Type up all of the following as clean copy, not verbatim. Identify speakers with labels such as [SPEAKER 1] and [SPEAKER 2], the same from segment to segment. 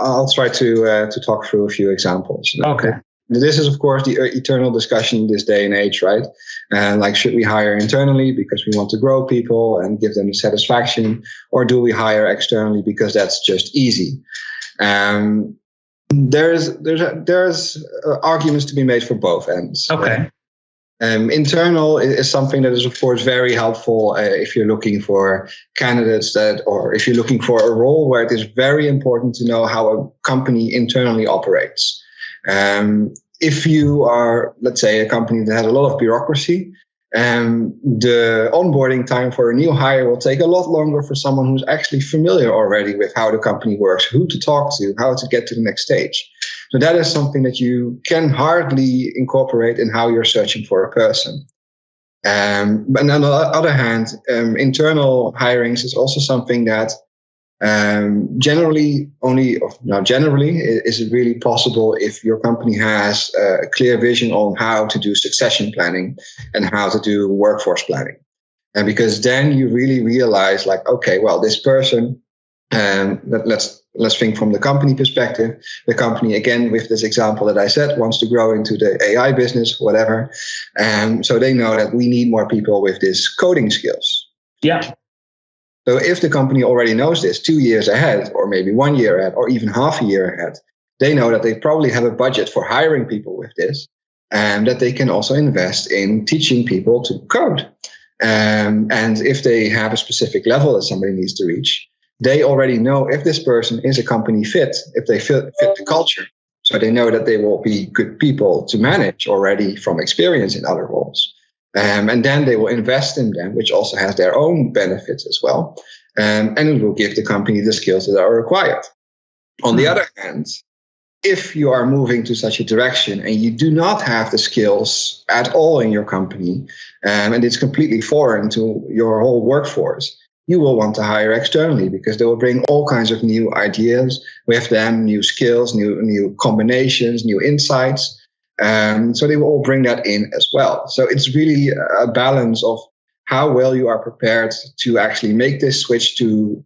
[SPEAKER 1] I'll try to talk through a few examples.
[SPEAKER 2] Okay.
[SPEAKER 1] This is, of course, the eternal discussion in this day and age, right? Like, should we hire internally because we want to grow people and give them the satisfaction, or do we hire externally because that's just easy? There's arguments to be made for both ends.
[SPEAKER 2] Okay.
[SPEAKER 1] Internal is something that is, of course, very helpful if you're looking for candidates or if you're looking for a role where it is very important to know how a company internally operates. If you are, let's say, a company that has a lot of bureaucracy, the onboarding time for a new hire will take a lot longer for someone who's actually familiar already with how the company works, who to talk to, how to get to the next stage. So that is something that you can hardly incorporate in how you're searching for a person. But on the other hand, internal hirings is also something that generally is it really possible if your company has a clear vision on how to do succession planning and how to do workforce planning. And because then you really realize, like, okay, well, this person, let's think from the company perspective. The company, again, with this example that I said, wants to grow into the AI business, whatever. So they know that we need more people with this coding skills.
[SPEAKER 2] Yeah.
[SPEAKER 1] So if the company already knows this 2 years ahead, or maybe 1 year ahead, or even half a year ahead, they know that they probably have a budget for hiring people with this, and that they can also invest in teaching people to code. And if they have a specific level that somebody needs to reach, they already know if this person is a company fit, if they fit the culture. So they know that they will be good people to manage already from experience in other roles. And then they will invest in them, which also has their own benefits as well. And it will give the company the skills that are required. On the other hand, if you are moving to such a direction and you do not have the skills at all in your company, and it's completely foreign to your whole workforce, you will want to hire externally because they will bring all kinds of new ideas with them, new skills, new combinations, new insights. So they will all bring that in as well. So it's really a balance of how well you are prepared to actually make this switch to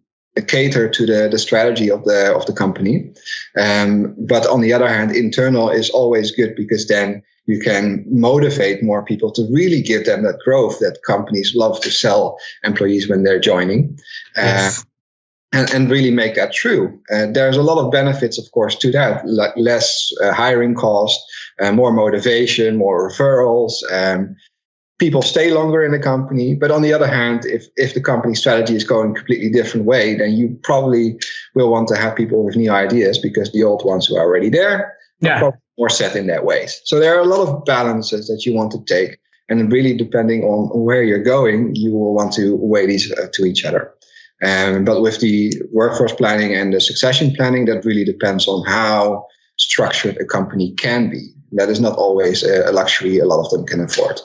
[SPEAKER 1] cater to the strategy of the company. But on the other hand, internal is always good because then you can motivate more people to really give them that growth that companies love to sell employees when they're joining. Yes. And really make that true. There's a lot of benefits, of course, to that, like less hiring cost, more motivation, more referrals. People stay longer in the company. But on the other hand, if the company strategy is going a completely different way, then you probably will want to have people with new ideas because the old ones who are already there are probably more set in their ways. So there are a lot of balances that you want to take. And really, depending on where you're going, you will want to weigh these to each other. But with the workforce planning and the succession planning, that really depends on how structured a company can be. That is not always a luxury a lot of them can afford.